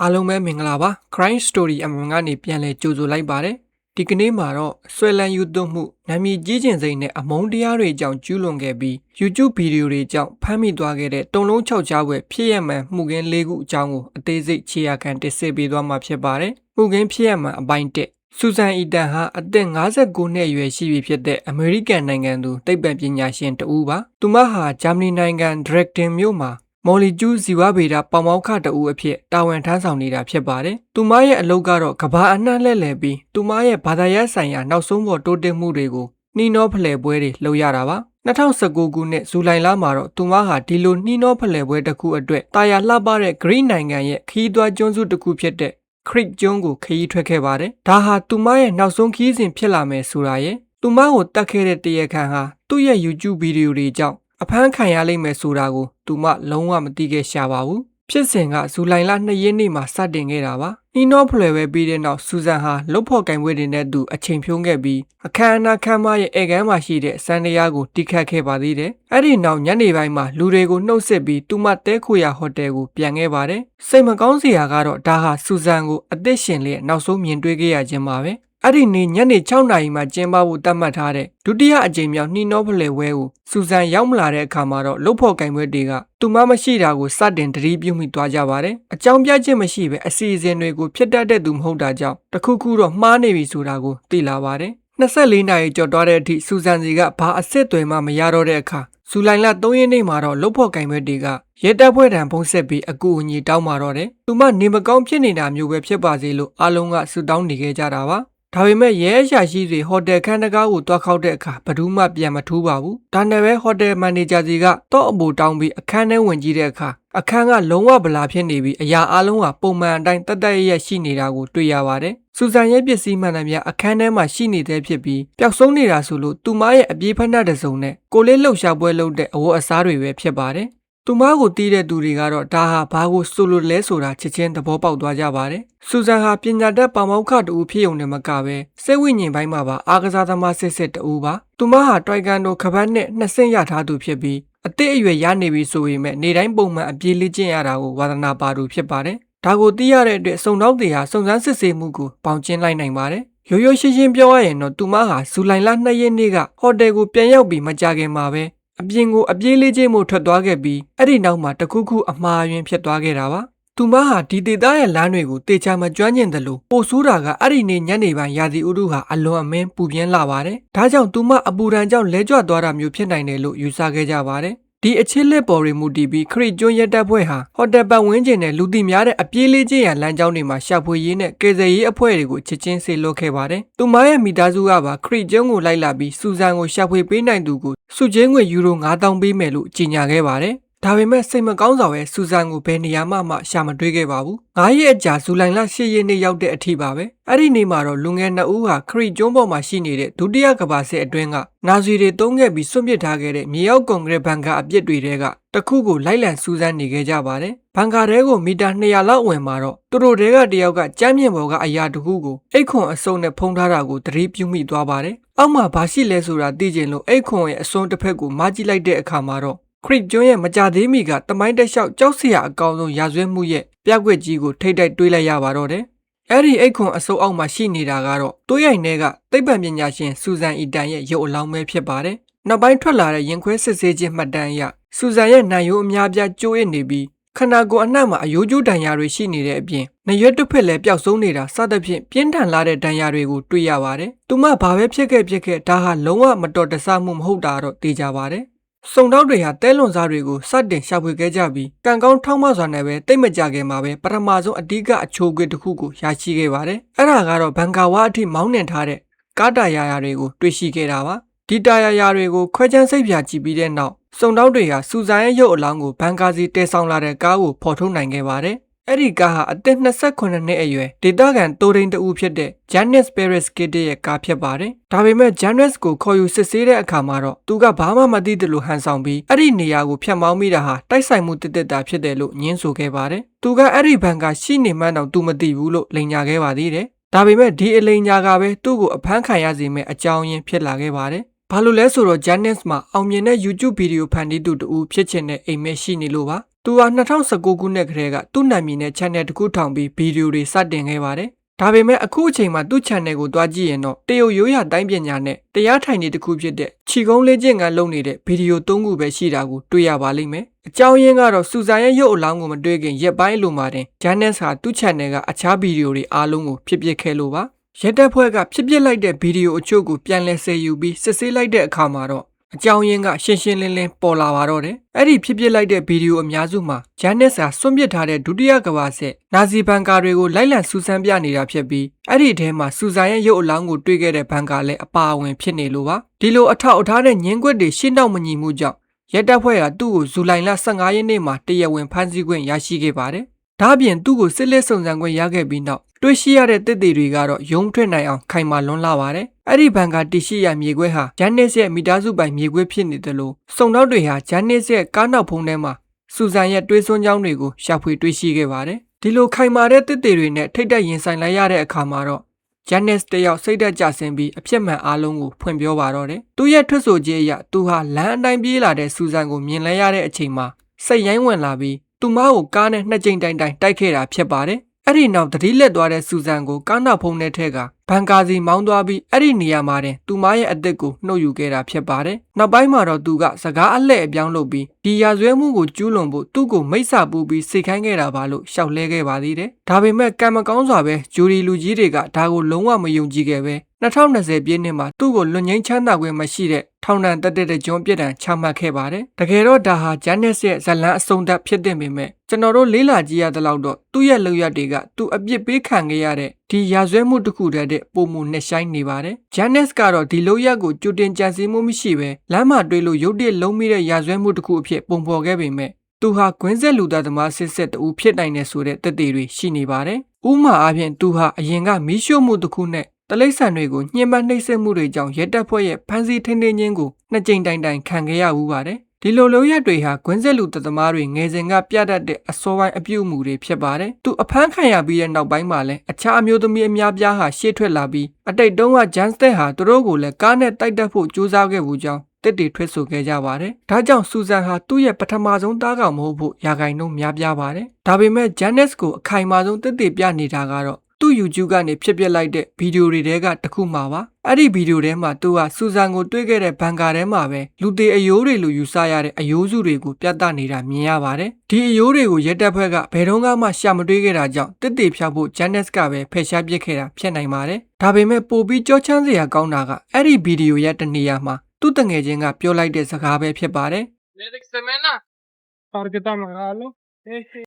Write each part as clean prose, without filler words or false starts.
အားလုံးပဲမင်္ဂလာပါ Crime Story အမှန်ကနေပြန်လဲကြိုဆိုလိုက်ပါတယ်ဒီကနေ့မှာတော့ဆွဲလန်းယူသွမှုနာမည်ကြီးကျင်စိမ့်နဲ့အမုန်းတရားတွေကြောင့်ကျူးလွန်ခဲ့ပြီး YouTube ဗီဒီယိုတွေကြောင့်ဖမ်းမိသွားခဲ့တဲ့တုံလုံး6ချားွယ်ဖြစ်ရမှန်မှုခင်း၄ခုအကြောင်းကိုအသေးစိတ်ခြေရာခံတင်ဆက်ပေးသွားမှာဖြစ်ပါတယ်မှုခင်းဖြစ်ရမှန်အပိုင်း1ဆူဇန်အီတန်ဟာအသက်59နှစ်အရွယ်ရှိပြီဖြစ်တဲ့အမေရိကန်နိုင်ငံသူသိပ္ပံပညာရှင်တဦးပါသူမဟာဂျာမနီနိုင်ငံဒရက်တင်မြို့မှာမော်လီကျူးဇီဝဗေဒပေါမောက္ခတဦးအဖြစ်တာဝန်ထမ်းဆောင်နေတာဖြစ်ပါတယ်။သူမရဲ့အလုပ်ကတော့ကဘာအနှံ့လှည့်လည်ပြီးသူမရဲ့ဘာသာရပ်ဆိုင်ရာနောက်ဆုံးပေါ်တိုးတက်မှုတွေကိုနှီးနှောဖလှယ်ပွဲတွေလုပ်ရတာပါ။2019ခုနှစ်ဇူလိုင်လမှာတော့သူမဟာဒီလိုနှီးနှောဖလှယ်ပွဲတစ်ခုအတွက်တာယာလှပတဲ့ဂရိနိုင်ငံရဲ့ခီးသွွားကျွန်းစုတစ်ခုဖြစ်တဲ့ခရစ်ကျွန်းကိုခရီးထွက်ခဲ့ပါတယ်။ဒါဟာသူမရဲ့နောက်ဆုံးခရီးစဉ်ဖြစ်လာမယ်ဆိုတာရဲ့သူမကိုတတ်ခဲ့တဲ့တရားခံဟာသူ့ရဲ့ YouTube ဗီဒီယိုတွေကြောင့်အဖမ်းခံရလိမ့်မယ်ဆိုတာကိုသူမလုံးဝမသိခဲ့ရှာပါဘူးဖြစ်စဉ်ကဇူလိုင်လ2ရက်နေ့မှာစတင်ခဲ့တာပါနှီးနှောဖလှယ်ပဲပြီးတဲ့နောက်ဆူဇန်ဟာလုတ်ဖို့ကင်ပွဲတွေနဲ့သူအချိန်ဖြုံးခဲ့ပြီးအခမ်းအနားခန်းမရဲ့ဧကန်မှာရှိတဲ့စံတရားကိုတိခတ်ခဲ့ပါသေးတယ်အဲ့ဒီနောက်ညနေပိုင်းမှာလူတွေကိုနှုတ်ဆက်ပြီးသူမတဲခိုရာဟိုတယ်ကိုပြန်ခဲ့ပါတယ်စိတ်မကောင်းစရာကတော့ဒါဟာဆူဇန်ကိုအသက်ရှင်လျက်နောက်ဆုံးမြင်တွေ့ခဲ့ရခြင်းပါပဲအဲ့ဒီနေ့ညနေ6နာရီမှာကျင်းပဖို့သတ်မှတ်ထားတဲ့ဒုတိယအကြိမ်မြောက်နှီးနှောဖလှယ်ပွဲကိုဆူဇန်ရောက်မလာတဲ့အခါမှာတော့လုတ်ဖို့ကင်ပွဲတွေကသူမမရှိတာကိုစတင်တတိပြုမိသွားကြပါတယ်အကြောင်းပြချက်မရှိပဲအစီအစဉ်တွေကိုဖျက်တတ်တဲ့သူမဟုတ်တာကြောင့်တခုခုတော့မှားနေပြီဆိုတာကိုသိလာပါတယ်24နာရီကျော်သွားတဲ့အထိဆူဇန်စီကဘာအစ်စ်တွေမှမရတော့တဲ့အခါဇူလိုင်လ3ရက်နေ့မှာတော့လုတ်ဖို့ကင်ပွဲတွေကရဲတပ်ဖွဲ့ထံဖုန်းဆက်ပြီးအကူအညီတောင်းပါတော့တယ်သူမနေမကောင်းဖြစ်နေတာမျိုးပဲဖြစ်ပါစေလို့အားလုံးကဆုတောင်းနေခဲ့ကြတာပါဒါပေမဲ့ရဲအရာရှိတွေဟိုတယ်ခန်းတကားကိုတွားခောက်တဲ့အခါဘယ်သူမှပြန်မထူးပါဘူး။ဒါနဲ့ပဲဟိုတယ်မန်နေဂျာစီကတော့အပူတောင်းပြီးအခန်းထဲဝင်ကြည့်တဲ့အခါအခန်းကလုံးဝဗလာဖြစ်နေပြီးအရာအလုံးဟာပုံမှန်အတိုင်းတတ်တတ်ရရှိနေတာကိုတွေ့ရပါတယ်။ဆူဇန်ရဲ့ပစ္စည်းမှန်သမျှအခန်းထဲမှာရှိနေတဲ့ဖြစ်ပြီးပျောက်ဆုံးနေတာဆိုလို့သူမရဲ့အပြေးဖက်နှက်တစ်စုံနဲ့ကိုလေးလှုပ်ရှားပွဲလုပ်တဲ့အဝတ်အစားတွေပဲဖြစ်ပါတယ်။သူမကိုတီးတဲ့သူတွေကတော့ဒါဟာဘာကိုဆိုလိုလဲဆိုတာချက်ချင်းသဘောပေါက်သွားကြပါတယ်။ဆူဇန်ဟာပညာတတ်ပေါမောက္ခတူဖြစ်ုံနဲ့မကပဲစိတ်ဝိညာဉ်ပိုင်းမှာပါအားကစားသမားစစ်တူပါ။သူမဟာတွိုင်ကန်တိုခပတ်နဲ့2ဆင့်ရထားသူဖြစ်ပြီးအသက်အရွယ်ရနေပြီဆိုပေမဲ့နေတိုင်းပုံမှန်အပြေးလေ့ကျင့်ရတာကိုဝါသနာပါသူဖြစ်ပါတယ်။ဒါကိုသိရတဲ့အတွက်စုံတော့တွေဟာစုံစမ်းစစ်ဆေးမှုကိုပေါင်ကျင်းလိုက်နိုင်ပါတယ်။ရိုးရိုးရှင်းရှင်းပြောရရင်တော့သူမဟာဇူလိုင်လ2ရက်နေ့ကဟိုတယ်ကိုပြန်ရောက်ပြီးမကြခင်မှာပဲအပြင်ကိုအပြေးလေးချင်းမှုထွက်သွားခဲ့ပြီးအဲ့ဒီနောက်မှာတခုခုအမှားယွင်းဖြစ်သွားခဲ့တာပါသူမဟာဒီဒေသရဲ့လမ်းတွေကိုတေချာမကျွမ်းကျင်တယ်လို့ပိုဆိုးတာကအဲ့ဒီနေ့ညနေပိုင်းရာသီဥတုဟာအလွန်အမင်းပူပြင်းလာပါတယ်ဒါကြောင့်သူမအပူဒဏ်ကြောင့်လဲကျသွားတာမျိုးဖြစ်နိုင်တယ်လို့ယူဆခဲ့ကြပါတယ်ဒီအချစ်လက်ပေါ်တွေမူတည်ပြီးခရစ်ကျွန်းရဲတပ်ဖွဲ့ဟာဟိုတယ်ပတ်ဝန်းကျင်နဲ့လူသိများတဲ့အပြေးလေးချင်းရလမ်းကြောင်းတွေမှာရှာဖွေရေးနဲ့ကယ်ဆယ်ရေးအဖွဲ့တွေကိုချက်ချင်းဆေလွတ်ခဲ့ပါတယ်။သူမရဲ့မိသားစုကပါခရစ်ကျွန်းကိုလိုက်လာပြီးဆူဇန်ကိုရှာဖွေပေးနိုင်သူကိုစုချင်းငွေယူရို9000ပေးမယ်လို့ကြေညာခဲ့ပါတယ်။ဒါပေမဲ့စိတ်မကောင်းစွာပဲဆူဇန်ကိုဘယ်နေရာမှရှာမတွေ့ခဲ့ပါဘူး။9ရက်အကြာဇူလိုင်လ10ရက်နေ့ရောက်တဲ့အထိပါပဲ။အဲ့ဒီနေ့မှာတော့လူငယ်2ဦးဟာခရစ်ကျွန်းပေါ်မှာရှိနေတဲ့ဒုတိယကမ္ဘာစစ်အတွင်းကနာဇီတွေတုံးခဲ့ပြီးစွန့်ပစ်ထားခဲ့တဲ့မြေအောက်ကွန်ကရစ်ဘန်ကာအပြစ်တွေတဲကတခုကိုလိုက်လံစူးစမ်းနေခဲ့ကြပါတယ်။ဘန်ကာတဲကိုမီတာ200လောက်ဝင်မှာတော့သူတို့တဲကတယောက်ကကြမ်းမြင့်ပေါ်ကအရာတခုကိုအိတ်ခွန်အစုံနဲ့ဖုံးထားတာကိုသတိပြုမိသွားပါတယ်။အောက်မှာဘာရှိလဲဆိုတာသိချင်လို့အိတ်ခွန်ရဲ့အစွန်းတစ်ဖက်ကိုမကြည့်လိုက်တဲ့အခါမှာတော့ခရစ်ကျွန်းရဲ့မကြသေးမီကတမိုင်းတက်လျှောက်ကြောက်စရာအကောင်ဆုံးရာဇဝတ်မှုရဲ့ပြက်ကွက်ကြီးကိုထိတ်တိုက်တွေးလိုက်ရပါတော့တယ်။အဲ့ဒီအိတ်ခွန်အစုပ်အောက်မှာရှိနေတာကတော့တိုးရိုင်ထဲကသိပ္ပံပညာရှင်ဆူဇန်အီတန်ရဲ့ရုပ်အလောင်းပဲဖြစ်ပါတယ်။နောက်ပိုင်းထွက်လာတဲ့ရင်ခွဲစစ်ဆေးခြင်းမှတ်တမ်းအရဆူဇန်ရဲ့နိုင်ရိုးအများပြားကျိုးရစ်နေပြီးခန္ဓာကိုယ်အနှံ့မှာအယိုးကျိုးဒဏ်ရာတွေရှိနေတဲ့အပြင်နရွက်တစ်ဖက်လည်းပျောက်ဆုံးနေတာစသဖြင့်ပြင်းထန်လာတဲ့ဒဏ်ရာတွေကိုတွေ့ရပါတယ်။သူမဘာပဲဖြစ်ခဲ့ဒါဟာလုံးဝမတော်တဆမှုမဟုတ်တာတော့သိကြပါတယ်။စုံတောက်တွေဟာတဲလွန်စားတွေကိုစတင်ရှာဖွေခဲ့ကြပြီးကံကောင်းထောက်မစွာနဲ့ပဲတိတ်မကြခင်မှာပဲပထမဆုံးအဓိကအချိုးကွေတစ်ခုကိုရရှိခဲ့ပါတယ်။အဲ့ဒါကတော့ဘန်ကာဝါအထိမောင်းနှင်ထားတဲ့ကားတာယာယာတွေကိုတွေ့ရှိခဲ့တာပါ။ဒီတာယာယာတွေကိုခွဲချမ်းစိတ်ပြကြည့်ပြီးတဲ့နောက်စုံတောက်တွေဟာစူဇန်ရဲ့ရုပ်အလောင်းကိုဘန်ကာစီတဲဆောင်လာတဲ့ကားကိုဖော်ထုတ်နိုင်ခဲ့ပါတယ်။အဲ့ဒီကားဟာအသက်28နှစ်အရွယ်ဒေသခံတိုရိန်တူဖြစ်တဲ့ Janice Paris Kid ရဲ့ကားဖြစ်ပါတယ်။ဒါပေမဲ့ Janice ကိုခေါ်ယူစစ်ဆေးတဲ့အခါမှာတော့သူကဘာမှမသိတယ်လို့ဟန်ဆောင်ပြီးအဲ့ဒီနေရာကိုဖျက်မောင်းမိတာဟာတိုက်ဆိုင်မှုတစ်တာဖြစ်တယ်လို့ညင်းဆိုခဲ့ပါတယ်။သူကအဲ့ဒီဘန်ကာရှိနေမှန်းတော့သူမသိဘူးလို့လိန်ညာခဲ့ပါသေးတယ်။ဒါပေမဲ့ဒီအလိန်ညာကပဲသူ့ကိုအဖမ်းခံရစေမဲ့အကြောင်းရင်းဖြစ်လာခဲ့ပါတယ်။ဘာလို့လဲဆိုတော့ Janice မှာအောင်မြင်တဲ့ YouTube ဗီဒီယိုဖန်တီးသူတူဖြစ်ချင်တဲ့အိမ်မက်ရှိနေလို့ပါ သူဟာ2019ခုနှစ်ကတည်းကသူ့နာမည်နဲ့ channel တစ်ခုထောင်ပြီးဗီဒီယိုတွေစတင်ခဲ့ပါတယ်။ဒါပေမဲ့အခုအချိန်မှာသူ့ channel ကိုတွားကြည့်ရင်တော့တရုတ်ရိုးရာတိုင်းပညာနဲ့တရားထိုင်နေတစ်ခုဖြစ်တဲ့ခြေကုန်းလေးကျင့်ခန်းလုပ်နေတဲ့ဗီဒီယို3ခုပဲရှိတာကိုတွေ့ရပါလိမ့်မယ်။အကြောင်းရင်းကတော့စူဇန်ရဲ့ရုပ်အလောင်းကိုမတွေ့ခင်ရက်ပိုင်းလိုမှတင် Janice ဟာသူ့ channel ကအခြားဗီဒီယိုတွေအားလုံးကိုဖြစ်ပစ်ခဲ့လို့ပါ။ရက်တက်ဖွဲ့ကဖြစ်ပစ်လိုက်တဲ့ဗီဒီယိုအချို့ကိုပြန်လည်ဆယ်ယူပြီးစစ်ဆေးလိုက်တဲ့အခါမှာတော့အကြောင်းရင်းကရှင်းရှင်းလင်းလင်းပေါ်လာပါတော့တယ်။အဲ့ဒီဖြစ်ပစ်လိုက်တဲ့ဗီဒီယိုအများစုမှာ Janice ဟာစွန့်ပစ်ထားတဲ့ဒုတိယကမ္ဘာစစ်နာဇီဘန်ကာတွေကိုလိုက်လံစူးစမ်းပြနေတာဖြစ်ပြီးအဲ့ဒီအထဲမှာစူဇန်ရဲ့ရုပ်အလောင်းကိုတွေ့ခဲ့တဲ့ဘန်ကာလည်းအပါအဝင်ဖြစ်နေလို့ပါ။ဒီလိုအထောက်အထားတဲ့ညှင်းကွက်တွေရှင်းတော့မညီမှုကြောင့်ရက်တပ်ဖွဲ့ကသူ့ကိုဇူလိုင်လ15ရက်နေ့မှာတရားဝင်ဖမ်းဆီးခွင့်ရရှိခဲ့ပါတယ်။ဒါ့အပြင်သူ့ကိုစစ်လက်စုံစမ်းခွင့်ရခဲ့ပြီးနောက်တွေ့ရှိရတဲ့တစ်တွေတွေကတော့ရုံးထွက်နိုင်အောင်ခိုင်မာလွန်းလာပါတယ်။အဲ့ဒီဘန်ကာတရှိရမြေခွဲဟာ Janice ရဲ့မိသားစုပိုင်မြေခွဲဖြစ်နေတယ်လို့စုံတော့တွေဟာ Janice ရဲ့ကားနောက်ဖုံးထဲမှာစူဇန်ရဲ့တွေးစွန်းကြောင်းတွေကိုရှာဖွေတွေ့ရှိခဲ့ပါတယ်။ဒီလိုခိုင်မာတဲ့တစ်တွေနဲ့ထိတ်တက်ရင်ဆိုင်လိုက်ရတဲ့အခါမှာတော့ Janice တယောက်စိတ်သက်ကြဆင်းပြီးအဖြစ်မှန်အားလုံးကိုဖွင့်ပြောပါတော့တယ်။သူ့ရဲ့ထွက်ဆိုချက်အရသူဟာလမ်းအတိုင်းပြေးလာတဲ့စူဇန်ကိုမြင်လဲရတဲ့အချိန်မှာစိတ်ရိုင်းဝင်လာပြီးသူမကိုကားနဲ့2ကြိမ်တိုင်တိုက်ခဲ့တာဖြစ်ပါတယ်။အဲ့ဒီနောက်သတိလက်သွားတဲ့စူဇန်ကိုကားနောက်ဖုံးထဲထက်ကဘန်ကာစီမောင်းသွားပြီးအဲ့ဒီနေရာမှာတင်သူမရဲ့အသက်ကိုနှုတ်ယူခဲ့တာဖြစ်ပါတယ်။နောက်ပိုင်းမှာတော့သူကစကားအလှည့်အပြောင်းလုပ်ပြီးဒီရာဇဝဲမှုကိုကျူးလွန်ဖို့သူ့ကိုမိတ်ဆက်ပူပြီးစိတ်ခိုင်းခဲ့တာပါလို့ရှောက်လဲခဲ့ပါသေးတယ်။ဒါပေမဲ့ကံမကောင်းစွာပဲဂျူရီလူကြီးတွေကဒါကိုလုံးဝမယုံကြည်ခဲ့ပဲ2020ပြည့်နှစ်မှာသူ့ကိုလွတ်ငြိမ်းချမ်းသာခွင့်မရှိတဲ့ထောင်ဒဏ်တက်တဲ့ကျွန်းပြစ်ဒဏ်ချမှတ်ခဲ့ပါတယ်။တကယ်တော့ဒါဟာ Janice ရဲ့ဇလန်းအဆုံးသတ်ဖြစ်တဲ့ပေမဲ့ကျွန်တော်တို့လေးလာကြည့်ရတဲ့လောက်တော့သူ့ရဲ့လုပ်ရက်တွေကသူအပြစ်ပေးခံခဲ့ရတဲ့ဒီရာဇဝဲမှုတစ်ခုတည်းတဲ့ပုံမှုနဲ့ဆိုင်နေပါတယ်။ Janice ကတော့ဒီလုပ်ရက်ကိုကြိုတင်ကြံစည်မှုမရှိပဲလမ်းမှာတွေ့လို့ရုတ်တရက်လုံးမိတဲ့ရာဇဝဲမှုတစ်ခုအဖြစ်ပုံဖော်ခဲ့ပေမဲ့သူဟာကွင်းဆက်လူသားသမားစစ်တူဖြစ်နိုင်တယ်ဆိုတဲ့သက်သေတွေရှိနေပါတယ်။ဥပမာအားဖြင့်သူဟာအရင်ကမီးရှို့မှုတစ်ခုနဲ့တလိษံတွေကိုညှဉ်းပန်းနှိပ်စက်မှုတွေကြောင့်ရက်တပ်ဖွဲ့ရဲ့ဖမ်းဆီးထိန်းသိမ်းခြင်းကို2ကြိမ်တိုင်ခံခဲ့ရဘူးပါတယ်။ဒီလိုလုပ်ရက်တွေဟာကွင်းဆက်လူသမားတွေငယ်စဉ်ကပြတတ်တဲ့အစောပိုင်းအပြုအမူတွေဖြစ်ပါတယ်။သူအဖမ်းခံရပြီးတဲ့နောက်ပိုင်းမှာလည်းအခြားအမျိုးသမီးအများပြားဟာရှေ့ထွက်လာပြီးအတိတ်တုန်းက Janice ဟာသူတို့ကိုလည်းကားနဲ့တိုက်တက်ဖို့ကြိုးစားခဲ့ဘူးကြောင်းတစ်တွေထွက်ဆိုခဲ့ကြပါတယ်။ဒါကြောင့်စူဇန်ဟာသူ့ရဲ့ပထမဆုံးသားကောင်မဟုတ်ဖို့ရာဂိုင်နှုန်းများပြားပါတယ်။ဒါပေမဲ့ Janice ကိုအခိုင်အမာဆုံးတစ်တွေပြနေတာကတော့သူ့ YouTube ကနေဖြစ်ပစ်လိုက်တဲ့ဗီဒီယိုတွေထဲကတစ်ခုမှပါ။အဲ့ဒီဗီဒီယိုထဲမှာသူကစူဇန်ကိုတွေ့ခဲ့တဲ့ဘန်ကာထဲမှာပဲလူသေးအယိုးတွေလိုယူဆရတဲ့အယိုးစုတွေကိုပြသနေတာမြင်ရပါတယ်။ဒီအယိုးတွေကိုရက်တပ်ဖွဲ့ကဘယ်တော့မှရှာမတွေ့ခဲ့တာကြောင့်တစ်တွေဖြောက်ဖို့ Janice ကပဲဖယ်ရှားပစ်ခဲ့တာဖြစ်နိုင်ပါတယ်။ဒါပေမဲ့ပိုပြီးကြောချမ်းစရာကောင်းတာကအဲ့ဒီဗီဒီယိုရဲ့တနေရာမှာသူ့တငယ်ချင်းကပြောလိုက်တဲ့စကားပဲဖြစ်ပါတယ်။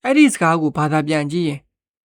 အဲ့ဒီစကားကိုဘာသာပြန်ကြည့်ရင်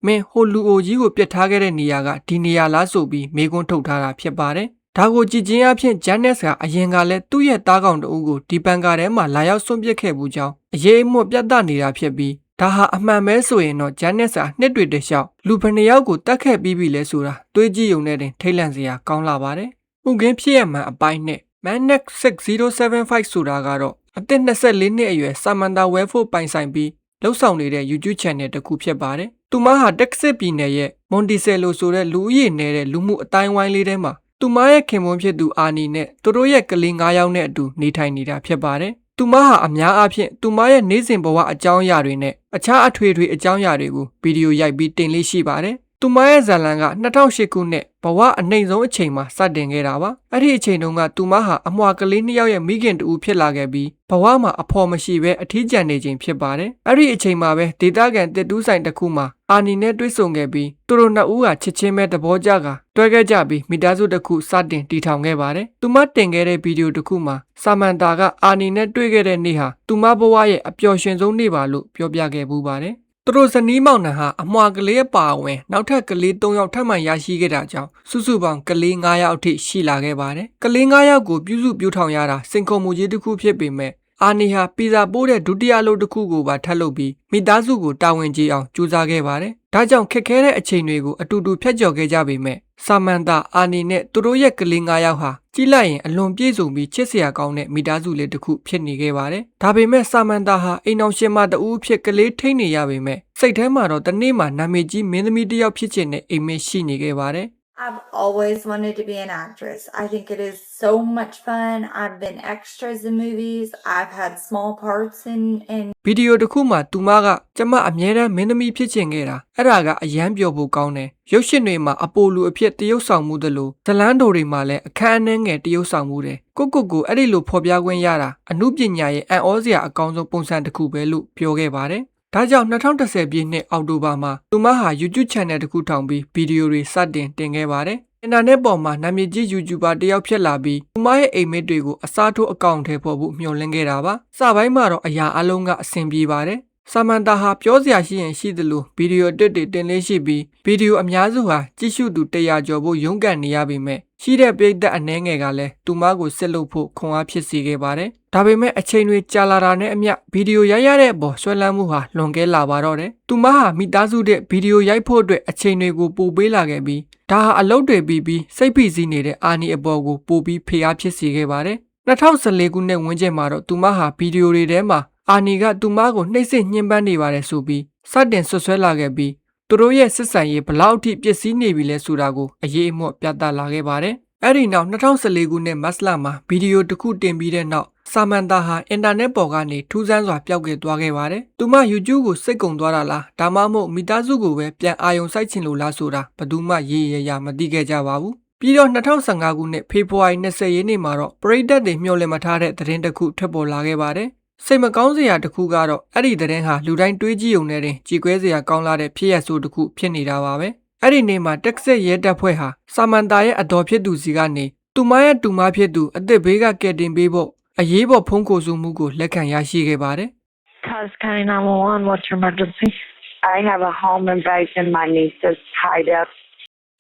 မင်းဟိုလူအိုကြီးကိုပြစ်ထားခဲ့တဲ့နေရာကဒီနေရာလားဆိုပြီးမေးခွန်းထုတ်ထားတာဖြစ်ပါတယ်။ဒါကိုကြည့်ချင်းအဖြစ် Janice ကအရင်ကလည်းသူ့ရဲ့သားကောင်တအုပ်ကိုဒီဘန်ကာထဲမှာလာရောက်ဆွန့်ပစ်ခဲ့ဘူးကြောင်းအရေးအမွတ်ပြသနေတာဖြစ်ပြီးဒါဟာအမှန်ပဲဆိုရင်တော့ Janice ဟာနှစ်တွေတလျှောက်လူဘယ်နှယောက်ကိုတတ်ခဲ့ပြီးပြီလဲဆိုတာတွေးကြည့်ုံနဲ့တင်ထိတ်လန့်စရာကောင်းလာပါတယ်။မှုခင်းဖြစ်ရမှန်အပိုင်းနဲ့ Manex 6075ဆိုတာကတော့အသက်24နှစ်အရွယ် Samantha Wellford ပိုင်ဆိုင်ပြီးလှုပ်ဆောင်နေတဲ့ YouTube channel တစ်ခုဖြစ်ပါတယ်။သူမဟာ Texas ပြည်နယ်ရဲ့ Monticello ဆိုတဲ့လူဦးရေနည်းတဲ့လူမှုအတိုင်းဝိုင်းလေးထဲမှာသူမရဲ့ခင်ပွန်းဖြစ်သူအာနီနဲ့သူတို့ရဲ့ကလေး9ယောက်နဲ့အတူနေထိုင်နေတာဖြစ်ပါတယ်။သူမဟာအများအားဖြင့်သူမရဲ့နေ့စဉ်ဘဝအကြောင်းအရာတွေနဲ့အခြားအထွေထွေအကြောင်းအရာတွေကိုဗီဒီယိုရိုက်ပြီးတင်လေးရှိပါတယ်။သူမရဲ့ဇာတ်လမ်းက2008ခုနှစ်ဘဝအနှိမ့်ဆုံးအချိန်မှာစတင်ခဲ့တာပါ။အဲ့ဒီအချိန်တုန်းကသူမဟာအမွှာကလေး2ယောက်ရဲ့မိခင်တူဖြစ်လာခဲ့ပြီးဘဝမှာအဖော်မရှိဘဲအထီးကျန်နေခြင်းဖြစ်ပါတယ်။အဲ့ဒီအချိန်မှာပဲဒေတာကန်တစ်တူးဆိုင်တစ်ခုမှာအာနီနဲ့တွေ့ဆုံခဲ့ပြီးသူတို့နှစ်ဦးကချစ်ချင်းပဲသဘောကျကတွဲခဲ့ကြပြီးမိသားစုတစ်ခုစတင်တည်ထောင်ခဲ့ပါတယ်။သူမတင်ခဲ့တဲ့ဗီဒီယိုတစ်ခုမှာဆာမန်တာကအာနီနဲ့တွေ့ခဲ့တဲ့နေ့ဟာသူမဘဝရဲ့အပျော်ရွှင်ဆုံးနေ့ပါလို့ပြောပြခဲ့ပူပါတယ်။သူတို့ဇနီးမောင်နှံဟာအမွှာကလေးအပါအဝင်နောက်ထပ်ကလေး3ယောက်ထပ်မံရရှိခဲ့တာကြောင့်စုစုပေါင်းကလေး9ယောက်အထိရှိလာခဲ့ပါတယ်။ကလေး9ယောက်ကိုပြုစုပြောထောင်ရတာစင်ခုံမှုကြီးတစ်ခုဖြစ်ပေမဲ့အာနီဟာပီဇာပိုးတဲ့ဒုတိယအလုပ်တစ်ခုကိုပါထပ်လုပ်ပြီးမိသားစုကိုတာဝန်ကျေအောင်ကြိုးစားခဲ့ပါတယ်။ဒါကြောင့်ခက်ခဲတဲ့အချိန်တွေကိုအတူတူဖြတ်ကျော်ခဲ့ကြပေမဲ့ဆာမန်တာအာနီနဲ့သူတို့ရဲ့ကလေး9ယောက်ဟာကြည့်လိုက်ရင်အလွန်ပြည့်စုံပြီးချစ်စရာကောင်းတဲ့မိသားစုလေးတစ်ခုဖြစ်နေခဲ့ပါတယ်။ဒါပေမဲ့ဆာမန်တာဟာအိမ်အောင်ရှင်မတဦးဖြစ်ကလေးထိန်းနေရပေမဲ့စိတ်ထဲမှာတော့တနေ့မှနာမည်ကြီးမင်းသမီးတစ်ယောက်ဖြစ်ချင်တဲ့အိမ်မက်ရှိနေခဲ့ပါတယ် I've always wanted to be an actress. I think it is so much fun. I've been extras in movies. I've had small parts in ဗီဒီယိုတစ်ခုမှာသူမကကျမအမြဲတမ်းမင်းသမီးဖြစ်ချင်ခဲ့တာအဲ့ဒါကအရန်ပျော်ဖို့ကောင်းတယ်ရုပ်ရှင်တွေမှာအပိုလူအဖြစ်တရုပ်ဆောင်မှုသလိုဇလန်းတော်တွေမှာလည်းအခန်းအနှဲငယ်တရုပ်ဆောင်မှုတယ်ကိုအဲ့ဒီလိုဖော်ပြခွင့်ရတာအမှုပညာရဲ့အံ့ဩစရာအကောင်းဆုံးပုံစံတစ်ခုပဲလို့ပြောခဲ့ပါတယ်ဒါကြောင့်2010ပြည့်နှစ်အောက်တိုဘာမှာသူမဟာ YouTube Channel တစ်ခုထောင်ပြီးဗီဒီယိုတွေစတင်တင်ခဲ့ပါတယ်အင်တာနက်ပေါ်မှာနာမည်ကြီး YouTuber တယောက်ဖြစ်လာပြီးသူမရဲ့အိမ်မက်တွေကိုအစားထိုးအကောင့်ထဲပေါ်ဖို့မျှော်လင့်ခဲ့တာပါစပိုင်းမှာတော့အရာအလုံးကအဆင်ပြေပါတယ်ဆာမန်တာဟာပြောစရာရှိရင်ရှိသလိုဗီဒီယိုအတစ်တွေတင်လေးရှိပြီးဗီဒီယိုအများစုဟာကြည့်ရှုသူ100ကျော်ဖို့ရုန်းကန်နေရပေမဲ့ရှိတဲ့ပရိသတ်အနည်းငယ်ကလည်းသူမကိုစစ်လုပ်ဖို့ခွန်အားဖြစ်စေခဲ့ပါတယ်ဒါပေမဲ့အချိန်တွေကြာလာတာနဲ့အမျှဗီဒီယိုရိုက်ရတဲ့အပေါ်ဆွဲလန်းမှုဟာလွန်ကဲလာပါတော့တယ်သူမဟာမိသားစုတဲ့ဗီဒီယိုရိုက်ဖို့အတွက်အချိန်တွေကိုပိုပေးလာခဲ့ပြီးဒါဟာအလုပ်တွေပြီးစိတ်ဖိစီးနေတဲ့အာနီအပေါ်ကိုပိုပြီးဖိအားဖြစ်စေခဲ့ပါတယ်2014ခုနှစ်ဝန်းကျင်မှာတော့သူမဟာဗီဒီယိုတွေထဲမှာအာနီကသူမကိုနှိပ်စက်ညှဉ်းပန်းနေပါတယ်ဆိုပြီးစတင်ဆွဆွဲလာခဲ့ပြီးသူတို့ရဲ့စစ်ဆန်ရေးဘလောက်အထိပျက်စီးနေပြီလဲဆိုတာကိုအရေးအမော့ပြသလာခဲ့ပါတယ်အဲ့ဒီနောက်2014ခုနှစ်မတ်လမှာဗီဒီယိုတစ်ခုတင်ပြီးတဲ့နောက်ဆာမန်တာဟာအင်တာနက်ပေါ်ကနေထူးဆန်းစွာပျောက်ကွယ်သွားခဲ့ပါတယ်။သူမ YouTube ကိုစိတ်ကုံသွားတာလားဒါမှမဟုတ်မိသားစုကိုပဲပြန်အာရုံစိုက်ချင်လို့လားဆိုတာဘယ်သူမှရေးရမသိခဲ့ကြပါဘူး။ပြီးတော့2015ခုနှစ်ဖေဖော်ဝါရီ20ရက်နေ့မှာတော့ပရိသတ်တွေမျှော်လင့်မထားတဲ့သတင်းတစ်ခုထွက်ပေါ်လာခဲ့ပါတယ်။စိတ်မကောင်းစရာတစ်ခုကတော့အဲ့ဒီသတင်းဟာလူတိုင်းတွေးကြည့်ုံနဲ့တင်ကြေကွဲစရာကောင်းလာတဲ့ဖြစ်ရပ်ဆိုးတစ်ခုဖြစ်နေတာပါပဲ။အဲ့ဒီနေ့မှာတက်ဆက်ရဲတပ်ဖွဲ့ဟာဆာမန်တာရဲ့အတော်ဖြစ်သူစီကနေသူမရဲ့တူမဖြစ်သူအသက်ဘေးကကယ်တင်ပေးဖို့အရေးပေါ်ဖုန်းခေါ်ဆိုမှုကိုလက်ခံရရှိခဲ့ပါတယ်။ Cause County 911, what's your emergency? I have a home invasion. My niece is tied up.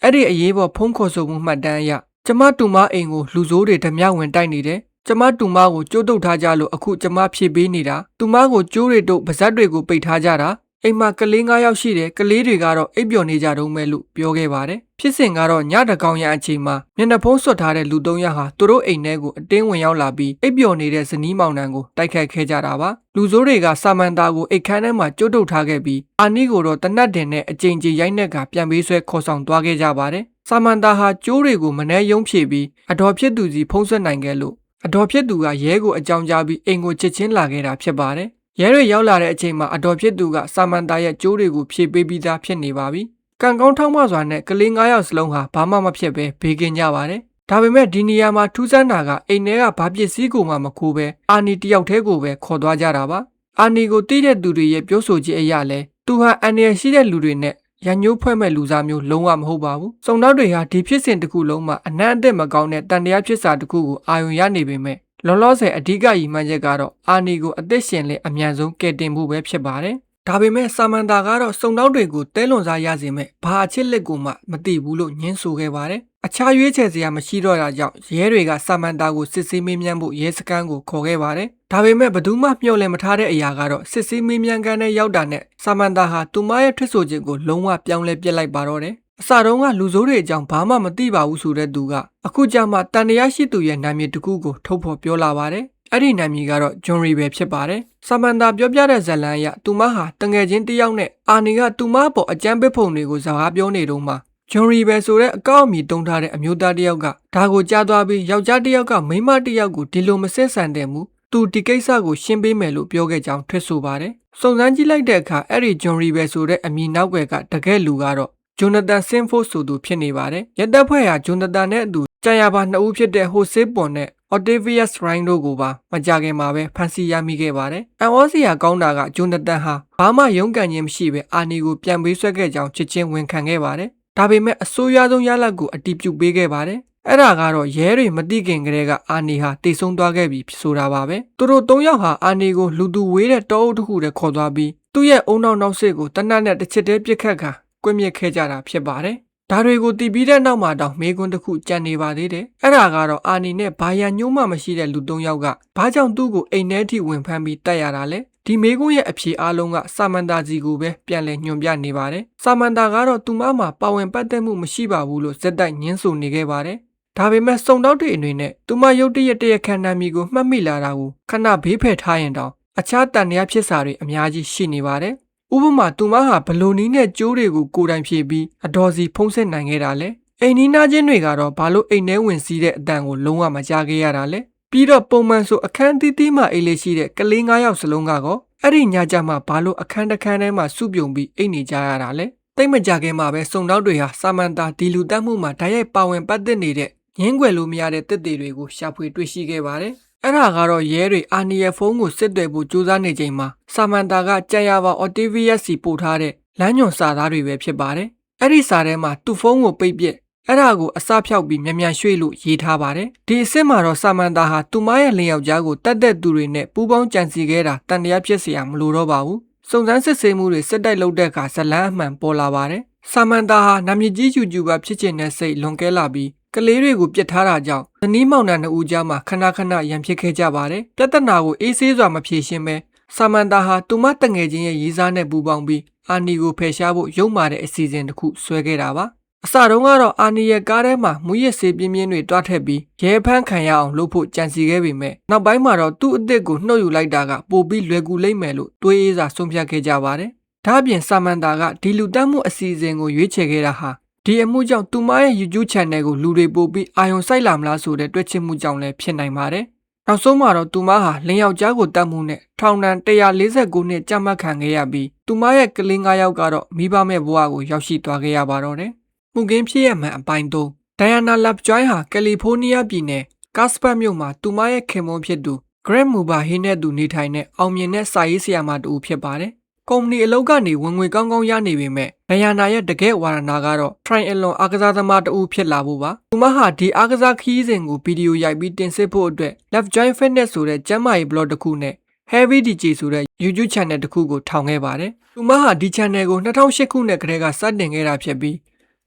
အဲ့ဒီအရေးပေါ်ဖုန်းခေါ်ဆိုမှုမှတ်တမ်းအရကျမတူမအိမ်ကိုလူဆိုးတွေဓမြဝင်တိုက်နေတယ်။ကျမတူမကိုကြိုးတုပ်ထားကြလို့အခုကျမဖြေပေးနေတာ။တူမကိုကြိုးတွေတို့ပါဇက်တွေကိုပိတ်ထားကြတာ။အိမ်မှာကလေး9ယောက်ရှိတယ်။ကလေးတွေကတော့အိပ်ပျော်နေကြတုန်းပဲလို့ပြောခဲ့ပါတယ်။ဖြစ်စဉ်ကတော့ညတကောင်ရအချိန်မှာမျက်နှာဖုံးဆွတ်ထားတဲ့လူ3ယောက်ဟာသူတို့အိမ်ထဲကိုအတင်းဝင်ရောက်လာပြီးအိပ်ပျော်နေတဲ့ဇနီးမောင်နှံကိုတိုက်ခိုက်ခဲ့ကြတာပါ။လူဆိုးတွေကဆာမန်တာကိုအိတ်ခမ်းထဲမှာကြိုးတုပ်ထားခဲ့ပြီးအာနီကိုတော့တနတ်တင်နဲ့အကြိမ်ကြိမ်ရိုက်နှက်ကပြန်ပေးဆွဲခေါ်ဆောင်သွားခဲ့ကြပါတယ်။ဆာမန်တာဟာကျိုးတွေကိုမနှဲယုံဖြည့်ပြီးအတော်ဖြစ်သူစီဖုံးဆွတ်နိုင်ခဲ့လို့အတော်ဖြစ်သူကရဲကိုအကြောင်းကြားပြီးအိမ်ကိုချစ်ချင်းလာခဲ့တာဖြစ်ပါတယ်။ရဲတွေရောက်လာတဲ့အချိန်မှာအတော်ဖြစ်သူကဆာမန်တာရဲ့ကျိုးတွေကိုဖြည့်ပေးပြီးသားဖြစ်နေပါပြီ။ကံကောင်းထောက်မစွာနဲ့ကလေး9ယောက်စလုံးဟာဘာမှမဖြစ်ပဲဘေးကင်းကြပါတယ်။ဒါပေမဲ့ဒီနေရာမှာထူးဆန်းတာကအိမ်ထဲကဘာပစ္စည်းကိုမှမခိုးပဲအာနီတယောက်တည်းကိုပဲခေါ်သွားကြတာပါ။အာနီကိုတီးတဲ့သူတွေရဲ့ပြောဆိုချက်အရလဲသူဟာအန်ရရှိတဲ့လူတွေနဲ့ရညိုးဖွဲ့မဲ့လူစားမျိုးလုံးဝမဟုတ်ပါဘူး။စုံနောက်တွေဟာဒီဖြစ်စဉ်တစ်ခုလုံးမှာအနံ့အသက်မကောင်းတဲ့တန်တရားဖြစ်စာတစ်ခုကိုအာရုံရနေပေမဲ့လောလောဆယ်အဓိကရည်မှန်းချက်ကတော့အာနီကိုအသက်ရှင်လက်အမြန်ဆုံးကယ်တင်ဖို့ပဲဖြစ်ပါတယ်။ဒါပေမဲ့ဆာမန်တာကတော့စုံနောက်တွေကိုတဲလွန်စားရစေမဲ့ဘာအချစ်လက်ကိုမှမသိဘူးလို့ညင်းဆိုခဲ့ပါတယ်။အခြားရွေးချယ်စရာမရှိတော့တာကြောင့်ရဲတွေကဆာမန်တာကိုစစ်ဆေးမေးမြန်းဖို့ရဲစခန်းကိုခေါ်ခဲ့ပါတယ်။ဒါပေမဲ့ဘယ်သူမှမျှော်လင့်မထားတဲ့အရာကတော့စစ်ဆေးမေးမြန်းခန်းထဲရောက်တာနဲ့ဆာမန်တာဟာသူမရဲ့ထွက်ဆိုချက်ကိုလုံးဝပြောင်းလဲပြစ်လိုက်ပါတော့တယ်။အစတုန်းကလူဆိုးတွေအကြောင်းဘာမှမသိပါဘူးဆိုတဲ့သူကအခုကျမှတန်တရားရှိသူရဲ့နာမည်တစ်ခုကိုထုတ်ဖော်ပြောလာပါတယ်။အဲ့ဒီနာမည်ကတော့ဂျွန်ရီပဲဖြစ်ပါတယ်။ဆာမန်တာပြောပြတဲ့ဇာတ်လမ်းအရသူမဟာတငယ်ချင်းတစ်ယောက်နဲ့အာနီကသူမအပေါ်အကြမ်းပစ်ပုံတွေကိုစကားပြောနေတော့မှဂျွန်ရီပဲဆိုတဲ့အကောက်အမီတုံးထားတဲ့အမျိုးသားတစ်ယောက်ကဒါကိုကြားသွားပြီးယောက်ျားတစ်ယောက်ကမိန်းမတစ်ယောက်ကိုဒီလိုမဆက်ဆံတဲ့မူသူဒီကိစ္စကိုရှင်းပေးမယ်လို့ပြောခဲ့ကြောင်းထွက်ဆိုပါတယ်။စုံစမ်းကြည့်လိုက်တဲ့အခါအဲ့ဒီဂျွန်ရီပဲဆိုတဲ့အမည်နောက်ွယ်ကတကယ်လူကတော့ဂျွန်နသန်ဆင်ဖို့ဆိုသူဖြစ်နေပါတယ်။ရက်တပ်ဖွဲ့ဟာဂျွန်နသန်နဲ့အတူကြာရပါ2ဦးဖြစ်တဲ့ဟိုဆေးပွန်နဲ့Octavius Ryan တို့ကိုပါမကြခင်မှာပဲဖမ်းဆီးရမိခဲ့ပါတယ်။အန်အောစရာကောင်းတာကဂျွန်နသန်ဟာဘာမှရုန်းကန်ခြင်းမရှိပဲအာနီကိုပြန်ပေးဆွဲခဲ့ကြောင်းချစ်ချင်းဝန်ခံခဲ့ပါတယ်။ဒါပေမဲ့အဆိုးရွားဆုံးရလဒ်ကိုအတည်ပြုပေးခဲ့ပါတယ်။အဲ့ဒါကတော့ရဲတွေမသိခင်ကတည်းကအာနီဟာတိတ်ဆုံးသွားခဲ့ပြီဆိုတာပါပဲ။သူတို့3ယောက်ဟာအာနီကိုလူသူဝေးတဲ့တောအုပ်တစ်ခုထဲခေါ်သွားပြီးသူ့ရဲ့အုံနောက်စစ်ကိုတနတ်နဲ့တစ်ချစ်တည်းပစ်ခတ်ခါကွပ်မြက်ခဲ့ကြတာဖြစ်ပါတယ်။ဒါတွေကိုတည်ပြီးတဲ့နောက်မှာတောင်မေကွန်းတစ်ခုကြံနေပါသေးတယ်။အဲ့ဒါကတော့အာနီနဲ့ဘာရန်ညှိုးမှမရှိတဲ့လူ3ယောက်ကဘာကြောင့်သူ့ကိုအိမ်ထဲထိဝင်ဖမ်းပြီးတိုက်ရတာလဲ။ဒီမေကွန်းရဲ့အဖြေအားလုံးကဆာမန်တာစီကိုပဲပြန်လည်ညွှန်ပြနေပါတယ်။ဆာမန်တာကတော့သူမမှာပါဝင်ပတ်သက်မှုမရှိပါဘူးလို့ဇက်တိုက်ညင်းဆိုနေခဲ့ပါတယ်။ဒါပေမဲ့စုံတောက်တွေအနေနဲ့သူမရုတ်တရက်ခန္ဓာမီကိုမှတ်မိလာတာကိုခဏဘေးဖယ်ထားရင်တောင်အခြားတန်တရားဖြစ်စာတွေအများကြီးရှိနေပါတယ်။ဥပမာသူမဟာဘလိုနီးနဲ့ကျိုးတွေကိုကိုယ်တိုင်ဖြည့်ပြီးအတော်စီဖုံးဆက်နိုင်ခဲ့တာလဲ အိမ်နီးနားချင်းတွေကတော့ဘာလို့အိမ်ထဲဝင်စီးတဲ့အတန်ကိုလုံးဝမကြားခဲ့ရတာလဲပြီးတော့ပုံမှန်ဆိုအခန်းတီးတီးမှအိမ်လေးရှိတဲ့ကလေး9ယောက်စလုံးကတော့အဲ့ဒီညကြမှာဘာလို့အခန်းတစ်ခန်းထဲမှာစုပြုံပြီးအိမ်နေကြရတာလဲတိတ်မကြခင်မှာပဲစုံတောက်တွေဟာစာမန်တာဒီလူတက်မှုမှာဓာတ်ရိုက်ပါဝင်ပတ်သက်နေတဲ့ငင်းွယ်လို့မရတဲ့တစ်တွေတွေကိုရှာဖွေတွေ့ရှိခဲ့ပါတယ်အဲ့ဒါကတော့ရဲတွေအာနီရဲ့ဖုန်းကိုစစ်တယ်ဖို့ကြိုးစားနေချိန်မှာစာမန်တာကကြံရပါအော်တီဗီယက်စီပို့ထားတဲ့လမ်းညွန်စာသားတွေပဲဖြစ်ပါတယ်အဲ့ဒီစာထဲမှာသူ့ဖုန်းကိုပိတ်ပစ်အဲ့ဒါကိုအစဖြောက်ပြီးမြန်ရွှေ့လို့ရေးထားပါတယ်ဒီအစ်စ်မှာတော့စာမန်တာဟာသူမရဲ့လင်ယောက်ျားကိုတတ်တဲ့သူတွေနဲ့ပူးပေါင်းကြံစည်ခဲ့တာတန်တရားဖြစ်เสียမလို့တော့ပါဘူးစုံစမ်းစစ်ဆေးမှုတွေစစ်တိုက်လုပ်တဲ့အခါဇလန်းအမှန်ပေါ်လာပါတယ်စာမန်တာဟာနာမည်ကြီးယူတူဘာဖြစ်ချင်တဲ့စိတ်လွန်ကဲလာပြီးကလေးတွေကိုပြစ်ထားတာကြောင့်ဇနီးမောင်နှံနှစ်ဦးကြားမှာခဏရန်ဖြစ်ခဲ့ကြပါတယ်ပြဿနာကိုအေးဆေးစွာမဖြေရှင်းပဲစာမန်တာဟာသူမတငယ်ချင်းရဲ့ရေးစားနဲ့ပူးပေါင်းပြီးအာနီကိုဖယ်ရှားဖို့ရုံမာတဲ့အစီအစဉ်တစ်ခုဆွဲခဲ့တာပါအစတုန်းကတော့အာနီရဲ့ကားထဲမှာမူရစ်ဆေးပြင်းပြင်းတွေတွားထက်ပြီးရဲဖမ်းခံရအောင်လုပ်ဖို့ကြံစီခဲ့ပေမဲ့နောက်ပိုင်းမှာတော့သူ့အစ်စ်ကိုနှုတ်ယူလိုက်တာကပိုပြီးလွယ်ကူလိမ့်မယ်လို့တွေးအေးစာဆုံးဖြတ်ခဲ့ကြပါတယ်ဒါ့အပြင်စာမန်တာကဒီလူတက်မှုအစီအစဉ်ကိုရွေးချယ်ခဲ့တာဟာဒီအမှုကြောင့်သူမရဲ့ YouTube channel ကိုလူတွေပို့ပြီးအာရုံစိုက်လာမလားဆိုတဲ့တွက်ချက်မှုကြောင့်လည်းဖြစ်နိုင်ပါတယ်နောက်ဆုံးမှာတော့သူမဟာလင်ယောက်ျားကိုတတ်မှုနဲ့ထောင်ဒဏ်149နှစ်ကြာမှတ်ခံခဲ့ရပြီးသူမရဲ့ကလေး9ယောက်ကတော့မိဘမဲ့ဘဝကိုရောက်ရှိသွားခဲ့ရပါတော့တယ်မှုကင်းဖြစ်ရမှန်အပိုင်း3ဒိုင်ယာနာလက်ဂျွိုင်းဟာကယ်လီဖိုးနီးယားပြည်နယ်ကာစပတ်မြို့မှာသူမရဲ့ခင်မွန်းဖြစ်သူဂရက်မူဘာဟင်းနဲ့သူနေထိုင်တဲ့အောင်မြင်တဲ့စာရေးဆရာမတူဖြစ်ပါတယ်ကုမ္ပဏီအလုပ်ကနေဝင်ငွေကောင်းကောင်းရနေပေမဲ့ဒိုင်ယာနာရဲ့တကယ်ဝါရနာကတော့ Triathlon အားကစားသမားတူဖြစ်လာဖို့ပါသူမဟာဒီအားကစားခီးစဉ်ကိုဗီဒီယိုရိုက်ပြီးတင်ဆက်ဖို့အတွက် Left Joint Fitness ဆိုတဲ့ကျန်းမာရေး blog တစ်ခုနဲ့ Heavy DJ ဆိုတဲ့ YouTube channel တစ်ခုကိုထောင်ခဲ့ပါတယ်သူမဟာဒီ channel ကို2008ခုနှစ်ကတည်းကစတင်ခဲ့တာဖြစ်ပြီ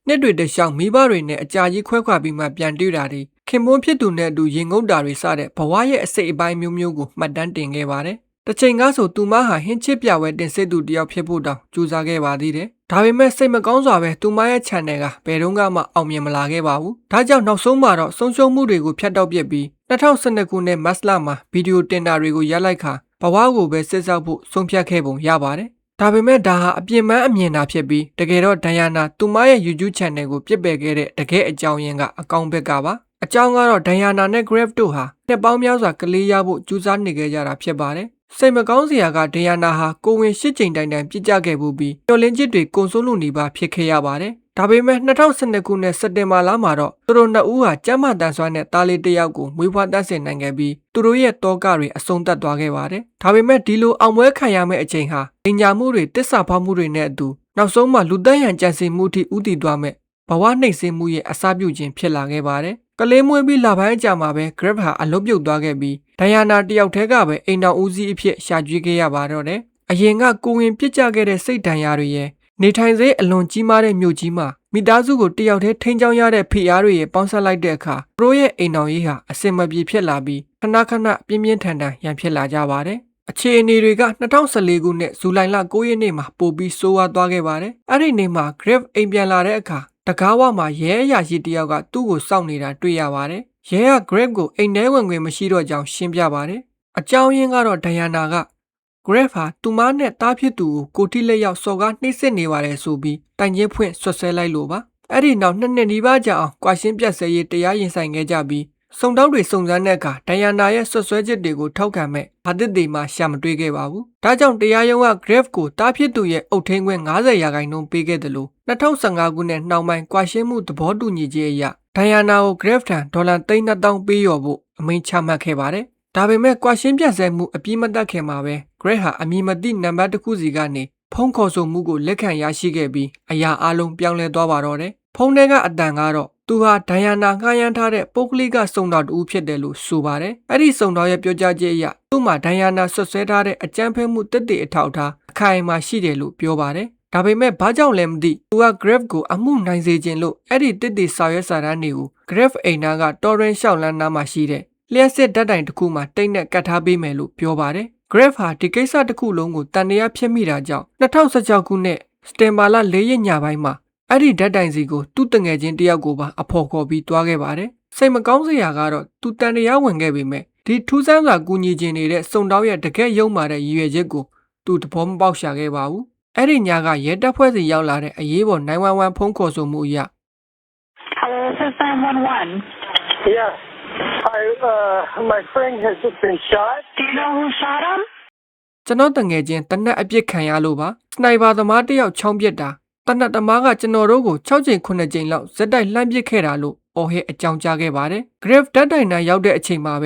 းနှစ်တွေတခြားမိဘတွေနဲ့အကြာကြီးခွဲခွာပြီးမှပြန်တွေ့တာတွေခင်မွန်းဖြစ်သူနဲ့အတူရင်ငုတ်တာတွေစတဲ့ဘဝရဲ့အစိတ်အပိုင်းမျိုးကိုမှတ်တမ်းတင်ခဲ့ပါတယ်တစ်ချိန်ကဆိုသူမဟာဟင်းချစ်ပြပွဲတင်ဆက်သူတယောက်ဖြစ်ဖို့တောင်ကြိုးစားခဲ့ပါသေးတယ်ဒါပေမဲ့စိတ်မကောင်းစွာပဲသူမရဲ့ channel ကဘယ်တော့မှအောင်မြင်မလာခဲ့ပါဘူးဒါကြောင့်နောက်ဆုံးမှာတော့ဆုံးရှုံးမှုတွေကိုဖျက်တောက်ပစ်ပြီး2012ခုနှစ်မတ်လမှာဗီဒီယိုတင်တာတွေကိုရပ်လိုက်ခါဘဝကိုပဲစစ်ဆောက်ဖို့ဆုံးဖြတ်ခဲ့ပုံရပါတယ်ဒါပေမဲ့ဒါဟာအပြင်းပန်းအမြင်သာဖြစ်ပြီးတကယ်တော့ဒိုင်ယာနာသူမရဲ့ YouTube channel ကိုပြစ်ပယ်ခဲ့တဲ့တကယ်အကြောင်းရင်းကအကောင့်ဘက်ကပါအကြောင်းကတော့ဒိုင်ယာနာနဲ့ Graf တို့ဟာနှစ်ပေါင်းများစွာကလေးရဖို့ကြိုးစားနေခဲ့ကြတာဖြစ်ပါတယ်စိတ်မကောင်းစရာကဒိုင်ယာနာဟာကိုဝင်8ကြိမ်တိုင်ပြစ်ကြခဲ့မှုပြီးမျောလင်းချစ်တွေကုံဆုံးလို့နေပါဖြစ်ခဲ့ရပါတယ်ဒါပေမဲ့2012ခုနှစ်စက်တင်ဘာလမှာတော့သူတို့နှစ်ဦးဟာကျမ်းမာတန်ဆွမ်းတဲ့သားလေးတစ်ယောက်ကိုမွေးဖွားတတ်ဆင်နိုင်ခဲ့ပြီးသူတို့ရဲ့တောကတွေအဆုံးသတ်သွားခဲ့ပါတယ်ဒါပေမဲ့ဒီလိုအောင်ပွဲခံရမယ့်အချိန်ဟာပညာမှုတွေတစ္ဆာဖောက်မှုတွေနဲ့အတူနောက်ဆုံးမှလူသက်ရန်ကြံစည်မှုထိဥတည်သွားမဲ့ဘဝနှိမ့်စင်းမှုရဲ့အစပြုခြင်းဖြစ်လာခဲ့ပါတယ်ကလေးမွေးပြီးလပိုင်းအကြာမှာပဲ Grab ဟာအလုပ်ပြုတ်သွားခဲ့ပြီးဒိုင်ယာနာတယောက်တည်းကပဲအိမ်တော်ဦးစီးအဖြစ်ရှာကျွေးခဲ့ရပါတော့တယ်အရင်ကကိုဝင်ပြစ်ကြခဲ့တဲ့စိတ်ဒဏ်ရာတွေရဲ့နေထိုင်စေးအလွန်ကြီးမားတဲ့မြို့ကြီးမှာမိသားစုကိုတယောက်တည်းထိန်းချောင်းရတဲ့ဖိအားတွေရဲ့ပေါင်းစပ်လိုက်တဲ့အခါသူတို့ရဲ့အိမ်တော်ရေးဟာအစင်မပြေဖြစ်လာပြီးခဏပြင်းပြင်းထန်ထန်ရန်ဖြစ်လာကြပါတယ်အခြေအနေတွေက2014ခုနှစ်ဇူလိုင်လ9ရက်နေ့မှာပိုပြီးဆိုးဝါးသွားခဲ့ပါတယ်အဲ့ဒီနေ့မှာ Grab အိမ်ပြန်လာတဲ့အခါတကားဝမှာရဲအရာရှိတယောက်ကသူ့ကိုစောင့်နေတာတွေ့ရပါတယ်ရဲက Grab ကိုအိမ်ထဲဝင်ခွင့်မရှိတော့ကြောင်းရှင်းပြပါတယ်အကြောင်းရင်းကတော့ဒိုင်ယာနာက Grab ဟာသူမနဲ့တားဖြစ်သူကိုကိုတိလက်ရောက်စော်ကားနှိပ်စက်နေပါတယ်ဆိုပြီးတိုင်ချင်းဖွင့်ဆွတ်ဆဲလိုက်လို့ပါအဲ့ဒီနောက်2နှစ်နီးပါးကြာအောင်ကွာရှင်းပြတ်ဆဲရေးတရားရင်ဆိုင်ခဲ့ကြပြီးစုံတောက်တွေစုံစမ်းတဲ့အခါဒိုင်ယာနာရဲ့ဆွတ်ဆွဲချက်တွေကိုထောက်ခံမဲ့ဘာသစ်တွေမှရှာမတွေ့ခဲ့ပါဘူးဒါကြောင့်တရားရုံးက Grab ကိုတားဖြစ်သူရဲ့အုပ်ထိန်းခွင့်90%ပေးခဲ့တယ်လို့2015ခုနှစ်နှောင်းပိုင်းကွာရှင်းမှုသဘောတူညီချက်အရဒိုင်ယာနာကို Grab ထံဒေါ်လာ3,000ပေးရော်ဖို့အမိန့်ချမှတ်ခဲ့ပါတယ်ဒါပေမဲ့ကွာရှင်းပြတ်ဆဲမှုအပြည့်မတတ်ခင်မှာပဲ Grab ဟာအမည်မသိနံပါတ်တစ်ခုစီကနေဖုန်းခေါ်ဆိုမှုကိုလက်ခံရရှိခဲ့ပြီးအရာအလုံးပြောင်းလဲသွားပါတော့တယ်ဖုန်းထဲကအတန်ကတော့သူဟာဒိုင်ယာနာငှားရမ်းထားတဲ့ပုဂ္ဂလိကစုံတော်တူဖြစ်တယ်လို့ဆိုပါတယ်အဲ့ဒီစုံတော်ရဲ့ပြောကြားချက်အရသူ့မှာဒိုင်ယာနာဆွတ်ဆွဲထားတဲ့အကြမ်းဖက်မှုတက်တဲ့အထောက်အထားအခိုင်အမာရှိတယ်လို့ပြောပါတယ်ဒါပေမဲ့ဘာကြောင့်လဲမသိသူက Grab ကိုအမှုနိုင်စေခြင်းလို့အဲ့ဒီတက်တဲ့စာရွက်စာတမ်းတွေကို Grab အိမ်နာကတော်ရင်ရှောက်လန်းနားမှာရှိတဲ့လျှက်စစ်ဓာတ်တိုင်တစ်ခုမှာတိတ်နဲ့ကတ်ထားပေးမယ်လို့ပြောပါတယ် Grab ဟာဒီကိစ္စတစ်ခုလုံးကိုတန်တရားဖြစ်မိတာကြောင့်2016ခုနှစ်စတင်ဘာလ4ရက်ညပိုင်းမှာအဲ့ဒီဓာတ်တိုင်စီကိုသူ့တငယ်ချင်းတယောက်ကိုပါအဖော်ခေါ်ပြီးတွားခဲ့ပါတယ်စိတ်မကောင်းစရာကတော့သူတန်တရားဝင်ခဲ့ပေမဲ့ဒီထူးဆန်းစွာကူညီခြင်းနေတဲ့စုံတောက်ရဲ့တကယ်ယုံမာတဲ့ရည်ရွယ်ချက်ကိုသူသဘောမပေါက်ရှာခဲ့ပါဘူးအဲ့ဒီညကရဲတပ်ဖွဲ့စီရောက်လာတဲ့အရေးပေါ်911ဖုန်းခေါ်ဆိုမှုအရ 911. Yes. My friend has just been shot. Do you know who shot him? ကျွန်တော်တငယ်ချင်းတနက်အပြစ်ခံရလို့ပါစနိုက်ပါသမားတစ်ယောက်ချောင်းပစ်တာတနက်သမားကကျွန်တော်တို့ကို6ချိန်9ချိန်လောက်ဇက်တိုက်လှမ်းပစ်ခဲ့တာလို့အော်ဟစ်အကြောင်းကြားခဲ့ပါတယ် Grave ဓာတ်တိုင်တန်းရောက်တဲ့အချိန်မှာပဲ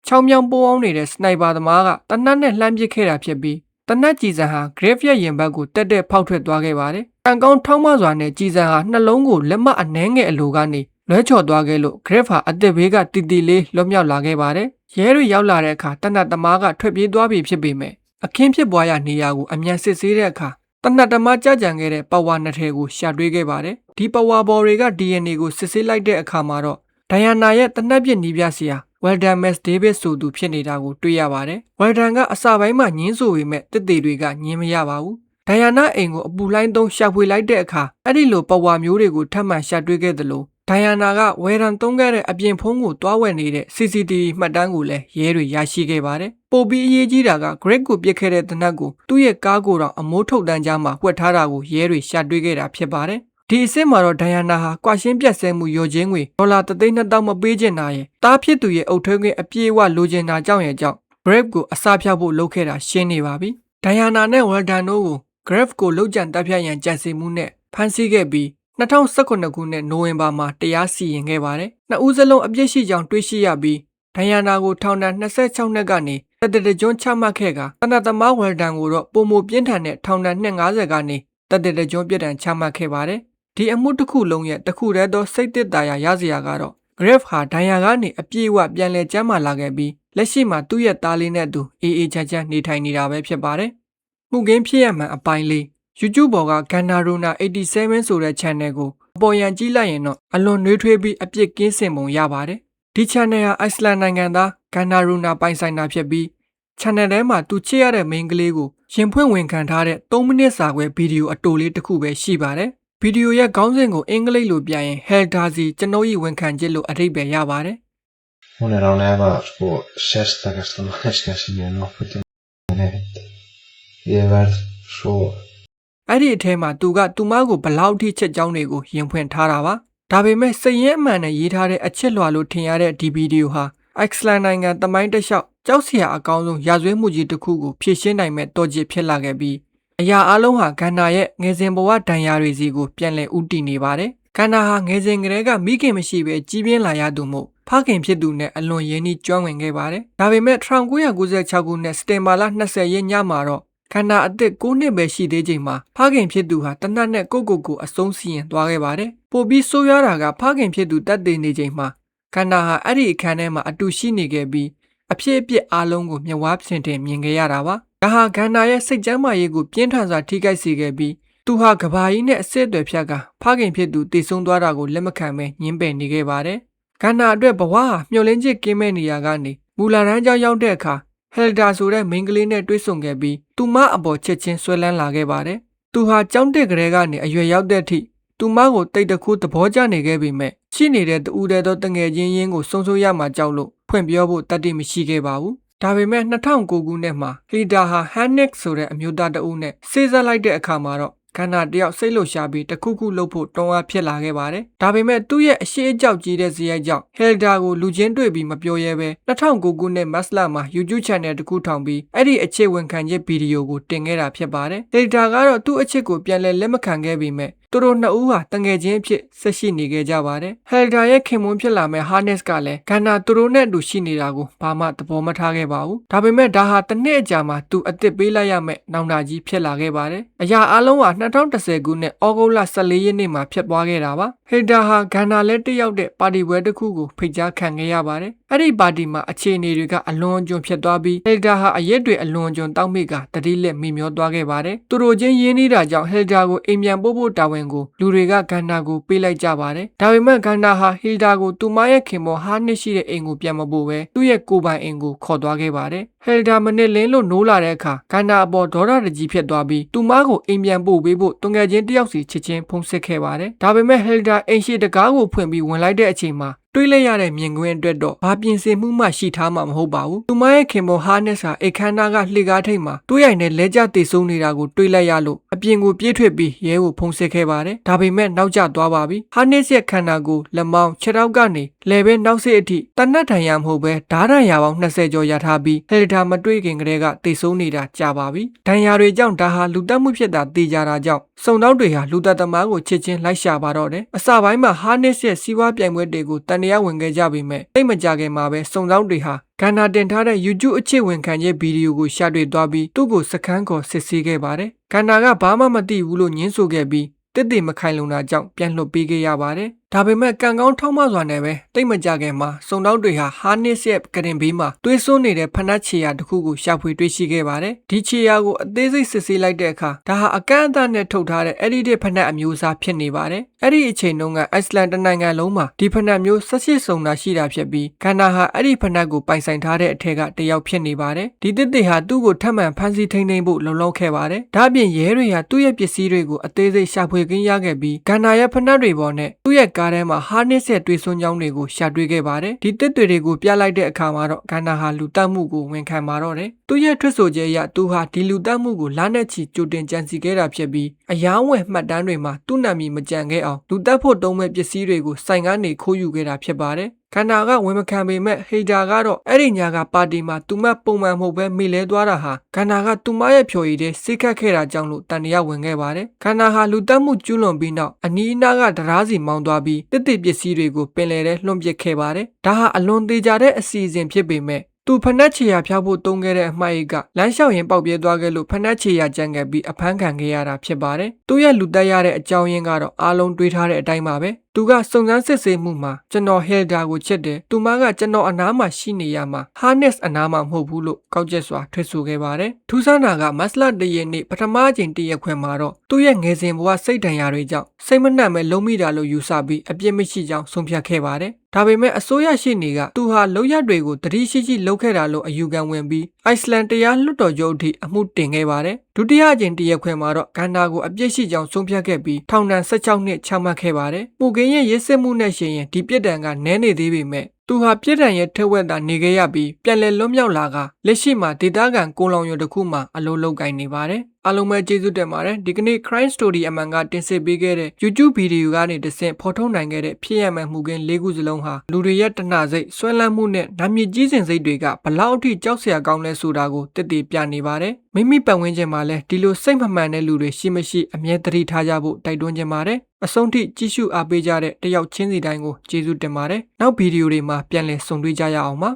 ချောင်းမြောင်းပိုးအောင်နေတဲ့စနိုက်ပါသမားကတနက်နဲ့လှမ်းပစ်ခဲ့တာဖြစ်ပြီးတနက်ကြည်စံဟာ Grave ရဲ့ရင်ဘတ်ကိုတက်တက်ဖောက်ထွက်သွားခဲ့ပါတယ်တန်ကောင်းထောင်းမစွာနဲ့ကြည်စံဟာနှလုံးကိုလက်မအနှဲငယ်အလိုကနေလွဲချော်သွားခဲ့လို့ Grave ဟာအသက်ဘေးကတီတီလေးလွတ်မြောက်လာခဲ့ပါတယ်ရဲတွေရောက်လာတဲ့အခါတနက်သမားကထွက်ပြေးသွားပြီဖြစ်ပေမဲ့အခင်းဖြစ်ပွားရာနေရာကိုအမြန်စစ်ဆေးတဲ့အခါတနတ်တမကြကြံခဲ့တဲ့ပဝါနှစ်ထည်ကိုရှာတွေ့ခဲ့ပါတယ်။ဒီပဝါဘော်တွေက DNA ကိုစစ်ဆေးလိုက်တဲ့အခါမှာတော့ဒိုင်ယာနာရဲ့တနတ်ပြစ်နီးပြဆရာ Weldon Max David ဆိုသူဖြစ်နေတာကိုတွေ့ရပါတယ်။ Weldon ကအစပိုင်းမှာညင်းဆိုပေမဲ့တစ်သေးတွေကညင်းမရပါဘူး။ဒိုင်ယာနာအိမ်ကိုအပူလိုင်းသုံးရှာဖွေလိုက်တဲ့အခါအဲ့ဒီလိုပဝါမျိုးတွေကိုထပ်မံရှာတွေ့ခဲ့သလိုဒိုင်ယာနာကဝယ်ရန်သုံးခဲ့တဲ့အပြင်ဖုံးကိုတွားဝယ်နေတဲ့ CCTV မှတ်တမ်းကိုလည်းရဲတွေရရှိခဲ့ပါတယ်။ပိုပြီးအရေးကြီးတာက Greg ကိုပြစ်ခဲ့တဲ့တနတ်ကိုသူ့ရဲ့ကားကိုတော့အမိုးထုတ်တန်းကြားမှာဝှက်ထားတာကိုရဲတွေရှာတွေ့ခဲ့တာဖြစ်ပါတယ်။ဒီအစ်စ်မှာတော့ဒိုင်ယာနာဟာကွာရှင်းပြတ်ဆဲမှုရောချင်းငွေ$3,200,000မပေးချင်တာရဲ့တားဖြစ်သူရဲ့အုပ်ထွေးခွင့်အပြည့်အဝလိုချင်တာကြောင့်ရဲ့ကြောင့် Greg ကိုအစားဖြောက်ဖို့လုပ်ခဲ့တာရှင်းနေပါပြီ။ဒိုင်ယာနာနဲ့ Weldon တို့ကို Greg ကိုလှုပ်ကြံတပ်ဖြတ်ရန်ကြံစည်မှုနဲ့ဖမ်းဆီးခဲ့ပြီး2019ခုနှစ်နိုဝင်ဘာမှာတရားစီရင်ခဲ့ပါတယ်။နှစ်ဦးစလုံးအပြစ်ရှိကြောင်းတွေ့ရှိရပြီးဒိုင်ယာနာကိုထောင်ဒဏ်26နှစ်ကနေတသက်ကျွန်းချမှတ်ခဲ့ကတနတ်သမားဝယ်ဒန်ကိုတော့ပုံမပြင်းထန်တဲ့ထောင်ဒဏ်250ကနေတသက်ကျွန်းပြစ်ဒဏ်ချမှတ်ခဲ့ပါတယ်။ဒီအမှုတစ်ခုလုံးရဲ့တစ်ခုတည်းသောစိတ်သစ်သာရစရာကတော့ Grave ဟာဒိုင်ယာကနေအပြည့်အဝပြန်လည်ကျန်းမာလာခဲ့ပြီးလက်ရှိမှာသူ့ရဲ့သားလေးနဲ့သူအေးအေးချမ်းချမ်းနေထိုင်နေတာပဲဖြစ်ပါတယ်။မှုခင်းဖြစ်ရမှန်အပိုင်းလေးYouTube ပေါ်က Ganaruna 87ဆိုတဲ့ channel ကိုအပေါ်ရန်ကြည့်လိုက်ရင်တော့အလွန်နှွေးထွေးပြီးအပြစ်ကင်းစင်ပုံရပါတယ်။ဒီ channel ဟာ Iceland နိုင်ငံသား Ganaruna ပိုင်ဆိုင်တာဖြစ်ပြီး channel ထဲမှာသူချစ်ရတဲ့ main ကလေးကိုရင်ဖွင့်ဝင်ခံထားတဲ့3မိနစ်စာခွဲဗီဒီယိုအတိုလေးတစ်ခုပဲရှိပါတယ်။ဗီဒီယိုရဲ့ခေါင်းစဉ်ကိုအင်္ဂလိပ်လိုပြရင် Heldazi ကျွန်ုပ်၏ဝန်ခံချက်လို့အဓိပ္ပာယ်ရပါတယ်။ Hon era un'eva sko sérstakast manneskja sem ég nokkuð tímann heyrt. Ég verð svo အဲ့ဒီအထဲမှာသူကသူမကိုဘလောက်ထိချက်ကြောင်းတွေကိုရင်ဖွင့်ထားတာပါဒါပေမဲ့စိတ်ရင်းအမှန်နဲ့ရေးထားတဲ့အချစ်လွှာလို့ထင်ရတဲ့ဒီဗီဒီယိုဟာ Iceland နိုင်ငံတမိုင်းတစ်လျှောက်ကြောက်စရာအကောင်းဆုံးရာဇဝတ်မှုကြီးတစ်ခုကိုဖြည့်ရှင်းနိုင်မဲ့တော်ကြစ်ဖြစ်လာခဲ့ပြီးအရာအလုံးဟာဂန္နာရဲ့ငယ်စဉ်ဘဝဒဏ်ရာတွေစီကိုပြန်လည်ဥတည်နေပါတယ်ဂန္နာဟာငယ်စဉ်ကတည်းကမိခင်မရှိဘဲကြီးပြင်းလာရသူမို့ဖခင်ဖြစ်သူနဲ့အလွန်ရင်းနှီးကျွမ်းဝင်ခဲ့ပါတယ်ဒါပေမဲ့1996ခုနှစ်စက်တင်ဘာလ20ရက်ညမှာတော့ခန္ဓာအသက်9နှစ်ပဲရှိသေးချိန်မှာဖခင်ဖြစ်သူဟာတနတ်နဲ့ကိုအဆုံးစီရင်သွားခဲ့ပါတယ်။ပိုပြီးဆိုးရွားတာကဖခင်ဖြစ်သူတက်တည်နေချိန်မှာခန္ဓာဟာအဲ့ဒီအခန်းထဲမှာအတူရှိနေခဲ့ပြီးအဖြစ်အပျက်အလုံးကိုမျက်ဝါးဖြင့်တင်မြင်ခဲ့ရတာပါ။ဒါဟာခန္ဓာရဲ့စိတ်ကျန်းမာရေးကိုပြင်းထန်စွာထိခိုက်စေခဲ့ပြီးသူဟာကဘာကြီးနဲ့အဆက်အသွယ်ဖြတ်ကဖခင်ဖြစ်သူတည်ဆုံသွားတာကိုလက်မခံဘဲညှင်းပယ်နေခဲ့ပါတယ်။ခန္ဓာအတွက်ဘဝဟာမျှော်လင့်ချက်ကင်းမဲ့နေရကနေမူလာတန်းကျောင်းရောက်တဲ့အခါHelda ဆိုတဲ့မိန်းကလေးနဲ့တွေ့ဆုံခဲ့ပြီးသူမအပေါ်ချက်ချင်းဆွဲလန်းလာခဲ့ပါတယ်။သူဟာကြောင်းတက်ကလေးကနေအရွယ်ရောက်တဲ့အထိသူမကိုတိတ်တခုသဘောကျနေခဲ့ပေမဲ့ရှိနေတဲ့တူတဲ့သောတငယ်ချင်းရင်းကိုဆုံးရှုံးရမှာကြောက်လို့ဖွင့်ပြောဖို့တတ်သိမရှိခဲ့ပါဘူး။ဒါပေမဲ့2009ခုနှစ်မှာ Helda ဟာ Hannek ဆိုတဲ့အမျိုးသားတဦးနဲ့စေ့စပ်လိုက်တဲ့အခါမှာတော့ခန္ဓာတယောက်စိတ်လှုပ်ရှားပြီးတခုခုလုပ်ဖို့တွန်းအားဖြစ်လာခဲ့ပါတယ်။ဒါပေမဲ့သူ့ရဲ့အရှိအကြောက်ကြီးတဲ့ဇယိုက်ကြောင့် Helda ကိုလူချင်းတွေ့ပြီးမပြောရဲပဲ2009ခုနှစ်မတ်လမှာ YouTube channel တစ်ခုထောင်ပြီးအဲ့ဒီအခြေဝန်ခံချက်ဗီဒီယိုကိုတင်ခဲ့တာဖြစ်ပါတယ်။ Helda ကတော့သူ့အချစ်ကိုပြန်လည်လက်မခံခဲ့ပေမဲ့သူတို့နှစ်ဦးဟာတငယ်ချင်းအဖြစ်ဆက်ရှိနေခဲ့ကြပါတယ်။ Helda ရဲ့ခင်မွန်းဖြစ်လာမဲ့ Hannes ကလည်းခန္ဓာသူတို့နဲ့အတူရှိနေတာကိုဘာမှသဘောမထားခဲ့ပါဘူး။ဒါပေမဲ့ဒါဟာတစ်နှစ်အကြာမှာသူအသစ်ပေးလိုက်ရမဲ့နောင်တကြီးဖြစ်လာခဲ့ပါတယ်။အရာအလုံးဟာ2010ခုနှစ်ဩဂုတ်လ14ရက်နေ့မှာဖြစ်ပွားခဲ့တာပါ။ Helda ဟာဂန္နာလဲတက်ရောက်တဲ့ပါတီပွဲတစ်ခုကိုဖိတ်ကြားခံခဲ့ရပါတယ်။အဲ့ဒီပါတီမှာအခြေအနေတွေကအလွန်အကျွံဖြစ်သွားပြီး Helda ဟာအရက်တွေအလွန်အကျွံတောက်မိကတတိလက်မိမျောသွားခဲ့ပါတယ်။သူတို့ချင်းရင်းနှီးတာကြောင့် Helda ကိုအိမ်ပြန်ပို့ဖို့တာဝန်ကိုလူတွေကဂန္နာကိုပေးလိုက်ကြပါတယ်။ဒါပေမဲ့ဂန္နာဟာ Helda ကိုသူမရဲ့ခင်မောဟာနှစ်ရှိတဲ့အိမ်ကိုပြန်မပို့ဘဲသူ့ရဲ့ကိုယ်ပိုင်အိမ်ကိုခေါ်သွားခဲ့ပါတယ်။ Helda မနစ်လင်းလို့နိုးလာတဲ့အခါဂန္နာအပေါ်ဒေါသတကြီးဖြစ်သွားပြီးသူမကိုအိမ်ပြန်ပို့ပေးဖို့တုံငယ်ချင်းတယောက်စီချစ်ချင်းဖုန်းဆက်ခဲ့ပါတယ်။ဒါပေမဲ့ Helda အိမ်ရှိတကားကိုဖွင့်ပြီးဝင်လိုက်တဲ့အချိန်မှာ တွေးလိုက်ရတဲ့မြင်ကွင်းအတွက်တော့ဘာပြင်ဆင်မှုမှရှိထားမှာမဟုတ်ပါဘူးသူမရဲ့ခင်ပေါ်ဟာနက်စာအိတ်ခမ်းနာကလှေကားထိပ်မှာတွေးရိုင်နဲ့လဲကျတည်ဆုံနေတာကိုတွေးလိုက်ရလို့အပြင်ကိုပြေးထွက်ပြီးရဲကိုဖုံးစစ်ခဲ့ပါတယ်ဒါပေမဲ့နောက်ကျသွားပါပြီဟာနက်ရဲ့ခန္ဓာကိုလက်မောင်းခြေထောက်ကနေလဲပဲနောက်စစ်အထိတနတ်ထန်ရမဟုတ်ပဲဓာတ်ရံရပေါင်း20ကျော်ရထားပြီးဟယ်လီဒါမတွေးခင်ကတည်းကတည်ဆုံနေတာကြာပါပြီဒဏ်ရာတွေကြောင့်ဒါဟာလူတက်မှုဖြစ်တာသိကြတာကြောင့်စုံတော့တွေဟာလူသက်သမားကိုချစ်ချင်းလိုက်ရှာပါတော့တယ်အစပိုင်းမှာဟာနစ်ရဲ့စီးပွားပြိုင်ပွဲတွေကိုတန်တရားဝင်ခဲ့ကြပေမဲ့တိတ်မကြခင်မှာပဲစုံတော့တွေဟာကန္နာတင်ထားတဲ့ YouTube အချစ်ဝင်ခံရဲ့ဗီဒီယိုကိုရှာတွေ့သွားပြီးသူ့ကိုစခန်းခေါ်စစ်ဆေးခဲ့ပါတယ်ကန္နာကဘာမှမသိဘူးလို့ညင်းဆိုခဲ့ပြီးတစ်တည်မခိုင်လုံတာကြောင့်ပြန်လွှတ်ပေးခဲ့ရပါတယ်ဒါပေမဲ့ကံကောင်းထောက်မစွာနဲ့ပဲတိတ်မကြခင်မှာစုံတော့တွေဟာဟာနစ်ရဲ့ကရင်ဘေးမှာတွေးဆွနေတဲ့ဖနက်ချေရာတစ်ခုကိုရှာဖွေတွေ့ရှိခဲ့ပါတယ်ဒီချေရာကိုအသေးစိတ်စစ်ဆေးလိုက်တဲ့အခါဒါဟာအကန့်အသတ်နဲ့ထုတ်ထားတဲ့ edit ဖနက်အမျိုးအစားဖြစ်နေပါတယ်အဲ့ဒီအချိန်တုန်းကအိုက်စလန်တနိုင်ငံလုံးမှာဒီဖနက်မျိုး18စုံတာရှိတာဖြစ်ပြီးကန္နာဟာအဲ့ဒီဖနက်ကိုပိုင်ဆိုင်ထားတဲ့အထက်ကတယောက်ဖြစ်နေပါတယ်ဒီတစ်တေဟာသူ့ကိုထပ်မံဖမ်းဆီးထိန်းသိမ်းဖို့လုံလောက်ခဲ့ပါတယ်ဒါ့အပြင်ရဲတွေဟာသူ့ရဲ့ပစ္စည်းတွေကိုအသေးစိတ်ရှာဖွေခင်းရခဲ့ပြီးကန္နာရဲ့ဖနက်တွေပေါ်နဲ့သူ့ရဲ့ကားထဲမှာဟာနစ်ရဲ့တွေးဆွန်းကြောင်းတွေကိုရှာတွေ့ခဲ့ပါတယ်ဒီတစ်တွေကိုပြလိုက်တဲ့အခါမှာတော့ကန္နာဟာလူတက်မှုကိုဝန်ခံပါတော့တယ်သူ့ရဲ့ထွက်ဆိုချက်အရသူဟာဒီလူတက်မှုကိုလာနဲ့ချီကြိုတင်ကြံစည်ခဲ့တာဖြစ်ပြီးအယောင်းဝယ်မှတ်တမ်းတွေမှာသူ့နာမည်မကြံခဲ့အောင်လူတက်ဖို့တုံးမဲ့ပစ္စည်းတွေကိုစိုင်ကနေခိုးယူခဲ့တာဖြစ်ပါတယ်ခန္ဓာကဝင်မခံပေမဲ့ဟေဒါကတော့အဲ့ဒီညကပါတီမှာသူမပုံမှန်မဟုတ်ပဲမိလဲသွားတာဟာခန္ဓာကသူမရဲ့ဖြော်ရည်တဲ့စိတ်ခတ်ခဲ့တာကြောင့်လို့တန်တရားဝင်ခဲ့ပါတယ်ခန္ဓာဟာလူတက်မှုကျူးလွန်ပြီးနောက်အနီးအနားကတရားစီမောင်းသွားပြီးတစ်ပစ္စည်းတွေကိုပင်လယ်ထဲလွှင့်ပစ်ခဲ့ပါတယ်ဒါဟာအလွန်သေးကြတဲ့အစီအစဉ်ဖြစ်ပေမဲ့သူဖနက်ချေရဖျောက်ဖို့တုံးခဲ့တဲ့အမှားအိတ်ကလမ်းလျှောက်ရင်ပေါက်ပြဲသွားခဲ့လို့ဖနက်ချေရကြံခဲ့ပြီးအဖမ်းခံခဲ့ရတာဖြစ်ပါတယ်။သူ့ရဲ့လူတက်ရတဲ့အကြောင်းရင်းကတော့အားလုံးတွေးထားတဲ့အတိုင်းပါပဲ။သူကစုံစမ်းစစ်ဆေးမှုမှာကျွန်တော်ဟယ်ဒါကိုချစ်တယ်။သူမကကျွန်တော်အနားမှာရှိနေရမှာဟာနစ်အနားမှာမဟုတ်ဘူးလို့ကောက်ချက်စွာထွက်ဆိုခဲ့ပါတယ်။ထူးဆန်းတာကမတ်လတရက်နေ့ပထမအကြိမ်တရက်ခွဲမှာတော့သူ့ရဲ့ငယ်စဉ်ဘဝစိတ်ဒဏ်ရာတွေကြောင့်စိတ်မနှံ့မဲ့လုံးမိတာလို့ယူဆပြီးအပြစ်မရှိကြောင်းဆုံးဖြတ်ခဲ့ပါတယ်။ဒါပေမဲ့အစိုးရရှိနေကသူဟာလောက်ရတွေကိုတတိရှိရှိလုပ်ခဲ့တာလို့အယူခံဝင်ပြီးအိုက်စလန်တရားလွှတ်တော်ချုပ်အထိအမှုတင်ခဲ့ပါတယ်။ဒုတိယအကြိမ်တရက်ခွဲမှာတော့ကန္နာကိုအပြစ်ရှိကြောင်းဆုံးဖြတ်ခဲ့ပြီးထောင်ဒဏ်16နှစ်ချမှတ်ခဲ့ပါတယ်။မှုခင်းရဲ့ရစ်စစ်မှုနဲ့ရှင်ရင်ဒီပြစ်ဒဏ်ကနည်းနေသေးပေမဲ့သူဟာပြစ်ဒဏ်ရဲ့ထက်ဝက်သာနေခဲ့ရပြီးပြန်လည်လွတ်မြောက်လာကလက်ရှိမှာဒေသခံကိုလောင်ရုံတစ်ခုမှာအလုပ်လုပ်ကိုင်နေပါတယ်။အားလုံးပဲကျေးဇူးတင်ပါတယ်ဒီကနေ့ Crime Story အမှန်ကတင်ဆက်ပေးခဲ့တဲ့ YouTube ဗီဒီယိုကနေတဆင့်ဖော်ထုတ်နိုင်ခဲ့တဲ့ဖြစ်ရမှန်မှုခင်း၄ခုစလုံးဟာလူတွေရဲ့တဏှာစိတ်ဆွဲလန်းမှုနဲ့နာမည်ကြီးစဉ်စိတ်တွေကဘလောက်အထိကြောက်စရာကောင်းလဲဆိုတာကိုတည်တည်ပြနေပါတယ်မိမိပတ်ဝန်းကျင်မှာလည်းဒီလိုစိတ်မမှန်တဲ့လူတွေရှိမရှိအမြဲတမ်းထားကြဖို့တိုက်တွန်းခြင်းပါတယ်အဆုံးထိကြည့်ရှုအားပေးကြတဲ့တယောက်ချင်းစီတိုင်းကိုကျေးဇူးတင်ပါတယ်နောက်ဗီဒီယိုတွေမှာပြန်လည်ဆုံတွေ့ကြရအောင်ပါ